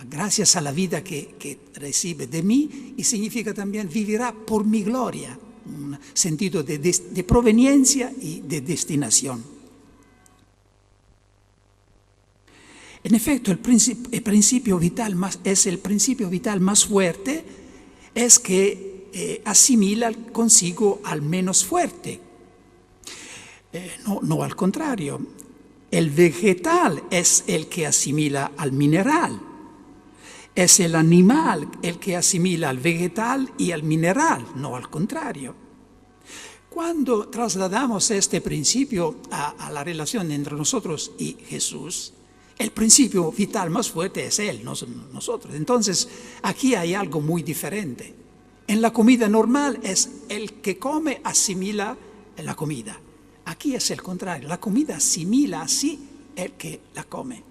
gracias a la vida que recibe de mí, y significa también vivirá por mi gloria, un sentido de proveniencia y de destinación. En efecto, el principio vital es el principio vital más fuerte, es que asimila consigo al menos fuerte, no al contrario. El vegetal es el que asimila al mineral. Es el animal el que asimila al vegetal y al mineral, no al contrario. Cuando trasladamos este principio a la relación entre nosotros y Jesús, el principio vital más fuerte es Él, no nosotros. Entonces, aquí hay algo muy diferente. En la comida normal es el que come asimila la comida. Aquí es el contrario, la comida asimila así el que la come.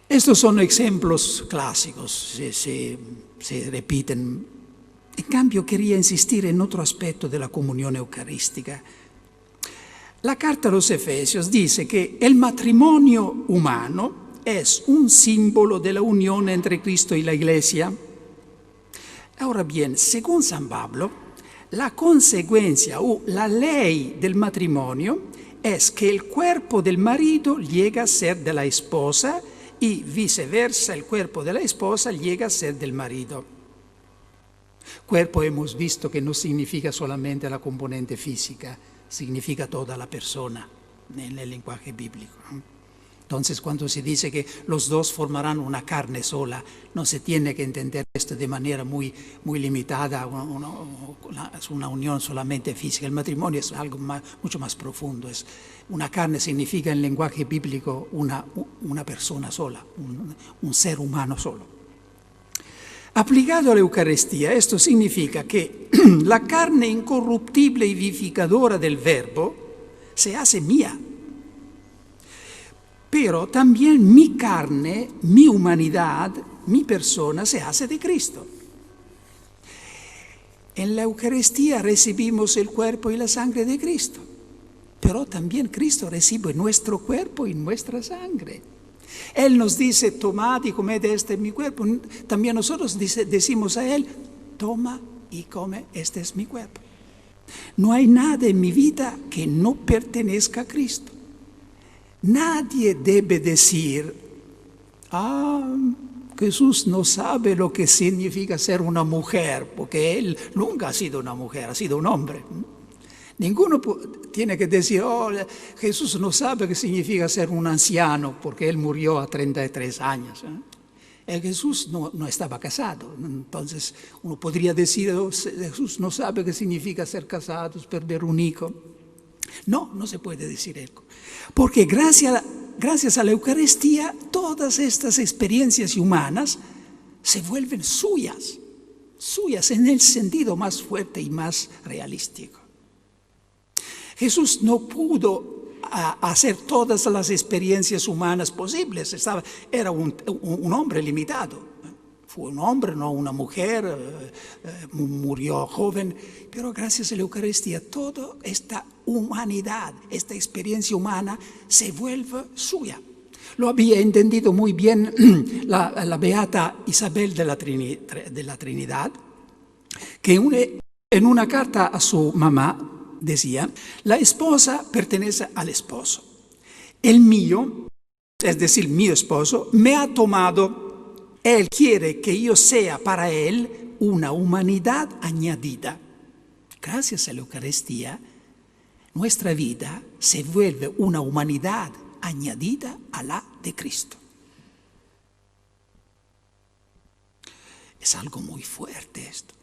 Estos son ejemplos clásicos, se repiten. En cambio, quería insistir en otro aspecto de la comunión eucarística. La carta a los Efesios dice que el matrimonio humano es un símbolo de la unión entre Cristo y la Iglesia. Ahora bien, según San Pablo, la consecuencia o la ley del matrimonio es que el cuerpo del marido llega a ser de la esposa y viceversa, el cuerpo de la esposa llega a ser del marido. Cuerpo hemos visto que no significa solamente la componente física, significa toda la persona en el lenguaje bíblico. Entonces, cuando se dice que los dos formarán una carne sola, no se tiene que entender esto de manera muy limitada, es una unión solamente física. El matrimonio es algo mucho más profundo. Una carne significa en lenguaje bíblico una persona sola, un ser humano solo. Aplicado a la Eucaristía, esto significa que la carne incorruptible y vivificadora del Verbo se hace mía. Pero también mi carne, mi humanidad, mi persona se hace de Cristo. En la Eucaristía recibimos el cuerpo y la sangre de Cristo, pero también Cristo recibe nuestro cuerpo y nuestra sangre. Él nos dice, tomad y comed, este es mi cuerpo. También nosotros decimos a Él, toma y come, este es mi cuerpo. No hay nada en mi vida que no pertenezca a Cristo. Nadie debe decir, Jesús no sabe lo que significa ser una mujer, porque Él nunca ha sido una mujer, ha sido un hombre. Ninguno tiene que decir, Jesús no sabe qué significa ser un anciano, porque Él murió a 33 años. Jesús no estaba casado, entonces uno podría decir, Jesús no sabe qué significa ser casado, perder un hijo. No se puede decir eso. Porque gracias a la Eucaristía, todas estas experiencias humanas se vuelven suyas en el sentido más fuerte y más realístico. Jesús no pudo hacer todas las experiencias humanas posibles, era un hombre limitado. Fue un hombre, no una mujer, murió joven, pero gracias a la Eucaristía toda esta humanidad, esta experiencia humana se vuelve suya. Lo había entendido muy bien la beata Isabel de la Trinidad, que en una carta a su mamá decía, la esposa pertenece al esposo. El mío, es decir, mi esposo, me ha tomado. Él quiere que yo sea para Él una humanidad añadida. Gracias a la Eucaristía, nuestra vida se vuelve una humanidad añadida a la de Cristo. Es algo muy fuerte esto.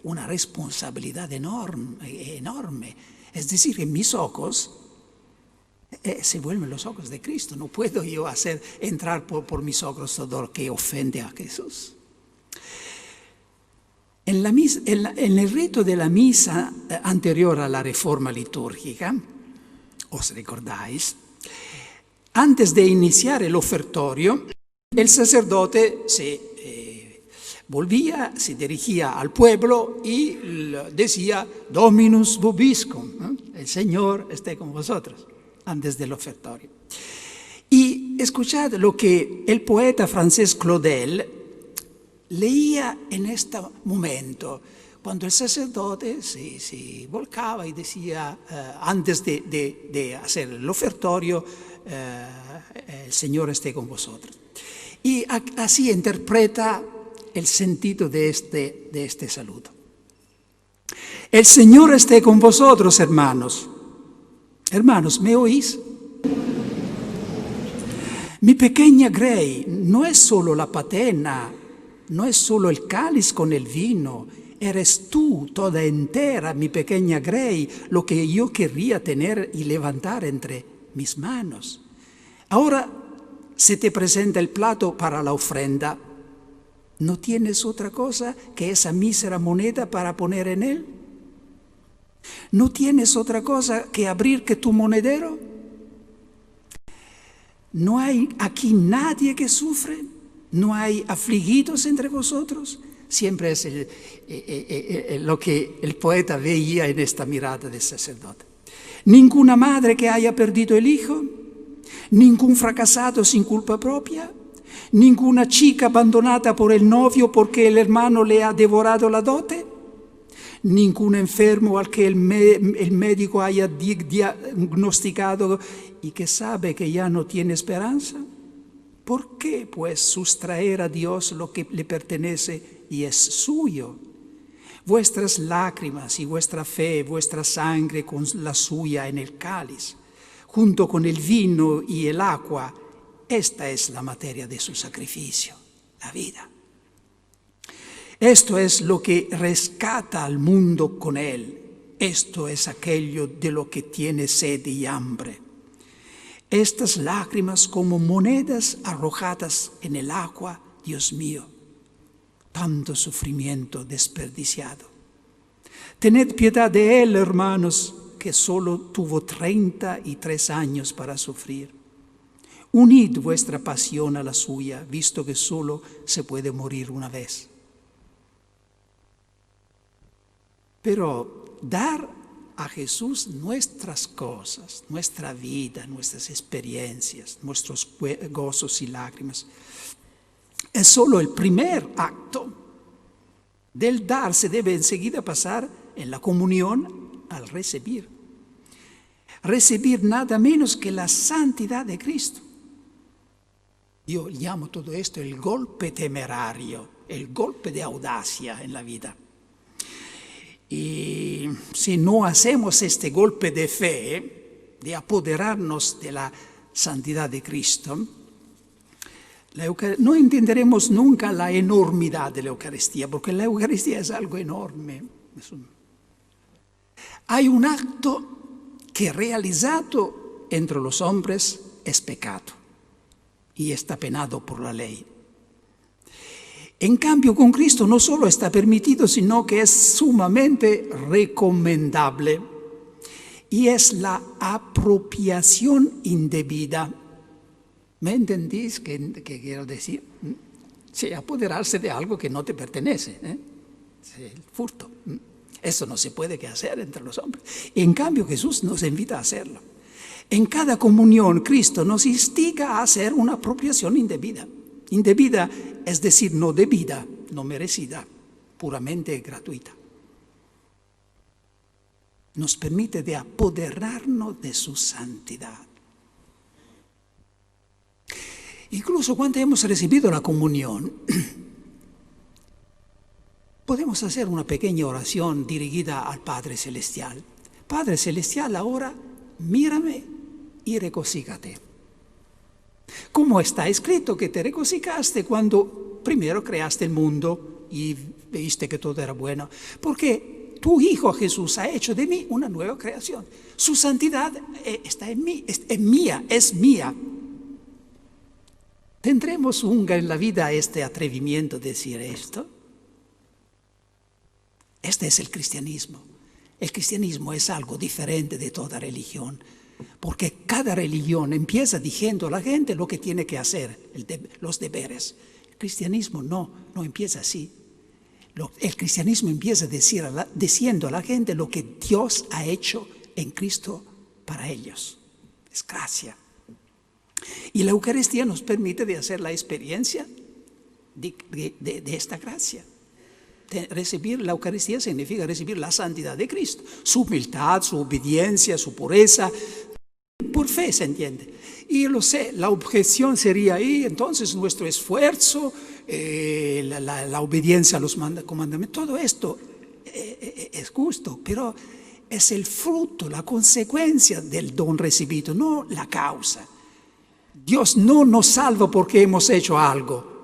Una responsabilidad enorme. Es decir, en mis ojos se vuelven los ojos de Cristo. No puedo yo entrar por mis ojos todo lo que ofende a Jesús. En el rito de la misa anterior a la reforma litúrgica, os recordáis, antes de iniciar el ofertorio, el sacerdote se dirigía al pueblo y decía, Dominus vobiscum, ¿no? El Señor esté con vosotros, antes del ofertorio. Y escuchad lo que el poeta francés Claudel leía en este momento, cuando el sacerdote se volcaba y decía, antes de hacer el ofertorio, el Señor esté con vosotros. Y así interpreta el sentido de este saludo. El Señor esté con vosotros, hermanos. Hermanos, ¿me oís? Mi pequeña Grey no es solo la patena, no es solo el cáliz con el vino, eres tú toda entera, mi pequeña Grey, lo que yo querría tener y levantar entre mis manos. Ahora se te presenta el plato para la ofrenda. ¿No tienes otra cosa que esa mísera moneda para poner en él? ¿No tienes otra cosa que abrir que tu monedero? ¿No hay aquí nadie que sufre? ¿No hay afligidos entre vosotros? Siempre es lo que el poeta veía en esta mirada del sacerdote. ¿Ninguna madre que haya perdido el hijo? ¿Ningún fracasado sin culpa propia? ¿Ninguna chica abandonada por el novio porque el hermano le ha devorado la dote? ¿Ningún enfermo al que el médico haya diagnosticado y que sabe que ya no tiene esperanza? ¿Por qué, pues, sustraer a Dios lo que le pertenece y es suyo? Vuestras lágrimas y vuestra fe, vuestra sangre con la suya en el cáliz. junto con el vino y el agua, esta es la materia de su sacrificio, la vida. Esto es lo que rescata al mundo con él. Esto es aquello de lo que tiene sed y hambre. Estas lágrimas como monedas arrojadas en el agua, Dios mío, tanto sufrimiento desperdiciado. Tened piedad de él, hermanos, que solo tuvo 33 años para sufrir. Unid vuestra pasión a la suya, visto que solo se puede morir una vez. Pero dar a Jesús nuestras cosas, nuestra vida, nuestras experiencias, nuestros gozos y lágrimas, es solo el primer acto. Del dar se debe enseguida pasar en la comunión al recibir. Recibir nada menos que la santidad de Cristo. Yo llamo todo esto el golpe temerario, el golpe de audacia en la vida. Y si no hacemos este golpe de fe, de apoderarnos de la santidad de Cristo, no entenderemos nunca la enormidad de la Eucaristía, porque la Eucaristía es algo enorme. Hay un acto que realizado entre los hombres es pecado y está penado por la ley. En cambio, con Cristo no solo está permitido, sino que es sumamente recomendable. Y es la apropiación indebida. ¿Me entendís qué quiero decir? Sí, apoderarse de algo que no te pertenece. Sí, el furto. Eso no se puede hacer entre los hombres. En cambio, Jesús nos invita a hacerlo. En cada comunión, Cristo nos instiga a hacer una apropiación indebida. Indebida, es decir, no debida, no merecida, puramente gratuita. Nos permite de apoderarnos de su santidad. Incluso cuando hemos recibido la comunión, podemos hacer una pequeña oración dirigida al Padre Celestial. Padre Celestial, ahora mírame y regocíjate. Como está escrito que te regocijaste cuando primero creaste el mundo y viste que todo era bueno. Porque tu Hijo Jesús ha hecho de mí una nueva creación. Su santidad está en mí, es mía. ¿Tendremos nunca en la vida este atrevimiento de decir esto? Este es el cristianismo. El cristianismo es algo diferente de toda religión. Porque cada religión empieza diciendo a la gente lo que tiene que hacer, los deberes. El cristianismo no empieza así. El cristianismo empieza diciendo a la gente lo que Dios ha hecho en Cristo para ellos. Es gracia. Y la Eucaristía nos permite de hacer la experiencia de esta gracia. Recibir la Eucaristía significa recibir la santidad de Cristo, su humildad, su obediencia, su pureza, por fe se entiende. Y lo sé, la objeción sería ahí, entonces nuestro esfuerzo, la obediencia a los comandamientos, todo esto es justo, pero es el fruto, la consecuencia del don recibido, no la causa. Dios no nos salva porque hemos hecho algo.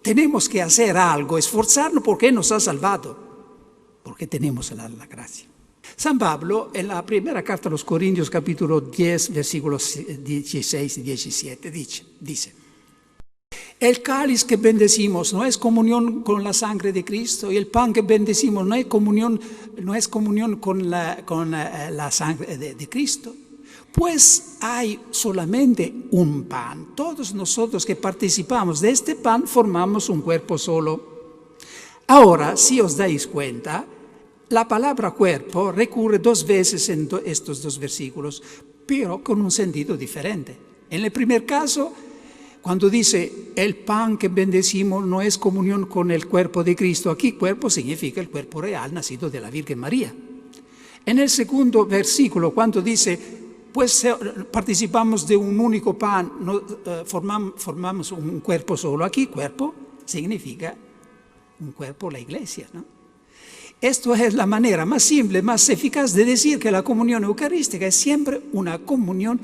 Tenemos que hacer algo, esforzarnos porque nos ha salvado, porque tenemos la gracia. San Pablo, en la primera carta a los Corintios, capítulo 10, versículos 16 y 17, dice: el cáliz que bendecimos no es comunión con la sangre de Cristo, y el pan que bendecimos no es comunión con la sangre de Cristo. Pues hay solamente un pan. Todos nosotros que participamos de este pan formamos un cuerpo solo. Ahora, si os dais cuenta, la palabra cuerpo recurre 2 veces en estos 2 versículos, pero con un sentido diferente. En el primer caso, cuando dice el pan que bendecimos no es comunión con el cuerpo de Cristo, aquí cuerpo significa el cuerpo real nacido de la Virgen María. En el segundo versículo, cuando dice pues participamos de un único pan, formamos un cuerpo solo. Aquí cuerpo significa un cuerpo, la iglesia, ¿no? Esto es la manera más simple, más eficaz de decir que la comunión eucarística es siempre una comunión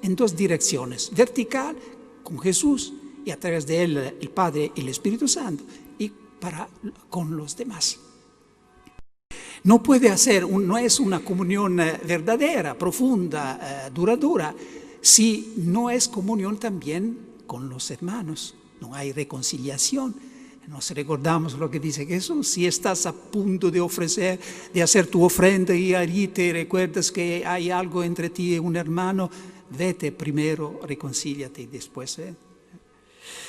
en dos direcciones, vertical con Jesús y a través de Él el Padre y el Espíritu Santo, y con los demás. No es una comunión verdadera, profunda, duradera, si no es comunión también con los hermanos. No hay reconciliación. Nos recordamos lo que dice Jesús: si estás a punto de hacer tu ofrenda y allí te recuerdas que hay algo entre ti y un hermano, vete primero, reconcíliate y después.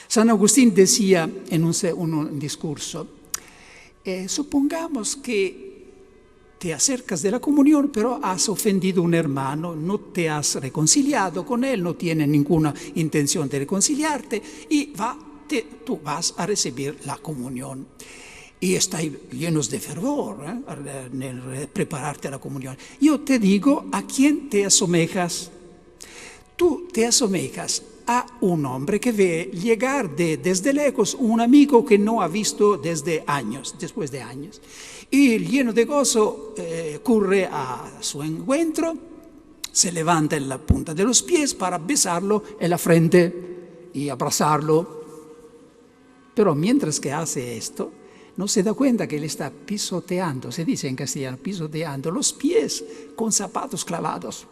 San Agustín decía en un discurso, supongamos que te acercas de la comunión, pero has ofendido a un hermano, no te has reconciliado con él, no tiene ninguna intención de reconciliarte y tú vas a recibir la comunión. Y estáis llenos de fervor en prepararte a la comunión. Yo te digo, ¿a quién te asemejas? Tú te asemejas a un hombre que ve llegar desde lejos un amigo que no ha visto después de años. Y lleno de gozo corre a su encuentro, se levanta en la punta de los pies para besarlo en la frente y abrazarlo. Pero mientras que hace esto, no se da cuenta que él está pisoteando, se dice en castellano, pisoteando los pies con zapatos clavados.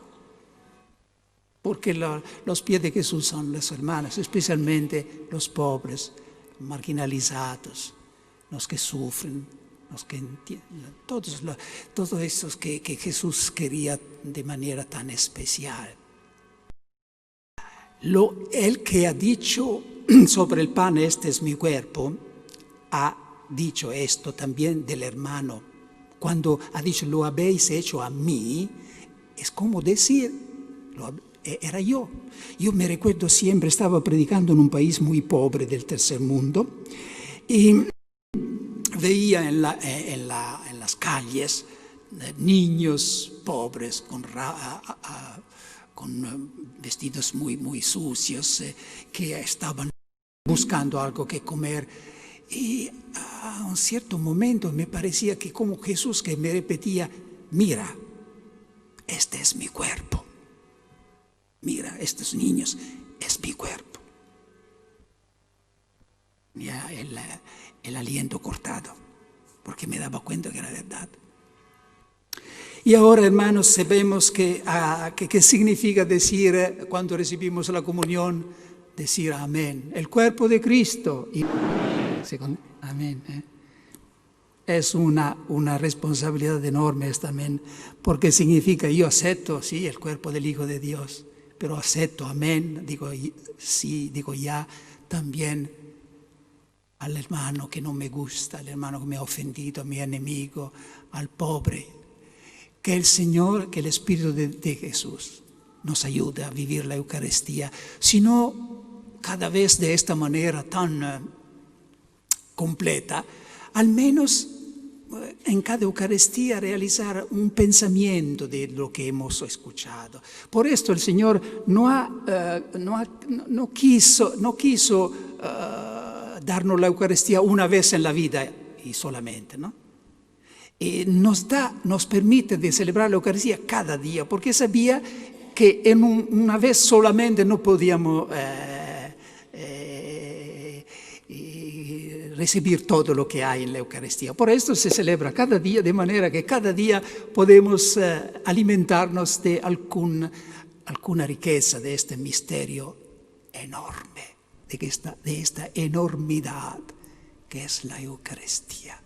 Porque los pies de Jesús son las hermanas, especialmente los pobres, marginalizados, los que sufren, los que entienden, todos estos que Jesús quería de manera tan especial. El que ha dicho sobre el pan, este es mi cuerpo, ha dicho esto también del hermano. Cuando ha dicho, lo habéis hecho a mí, es como decir, era yo. Yo me recuerdo siempre, estaba predicando en un país muy pobre del tercer mundo y veía en las calles niños pobres con vestidos muy, muy sucios que estaban buscando algo que comer. Y a un cierto momento me parecía que como Jesús que me repetía, mira, este es mi cuerpo. Mira, estos niños, es mi cuerpo. Ya el aliento cortado, porque me daba cuenta que era verdad. Y ahora, hermanos, sabemos qué significa decir, cuando recibimos la comunión, decir amén. El cuerpo de Cristo. Amén. Es una responsabilidad enorme también, porque significa yo acepto, sí, el cuerpo del Hijo de Dios, pero acepto, amén, digo sí, digo ya, también al hermano que no me gusta, al hermano que me ha ofendido, a mi enemigo, al pobre. Que el Señor, que el Espíritu de Jesús nos ayude a vivir la Eucaristía, sino cada vez de esta manera tan completa, al menos en cada Eucaristía realizar un pensamiento de lo que hemos escuchado. Por esto el Señor no quiso darnos la Eucaristía una vez en la vida y solamente, ¿no? Nos permite de celebrar la Eucaristía cada día, porque sabía que en una vez solamente no podíamos recibir todo lo que hay en la Eucaristía. Por esto se celebra cada día, de manera que cada día podemos alimentarnos de alguna riqueza de este misterio enorme, de esta enormidad que es la Eucaristía.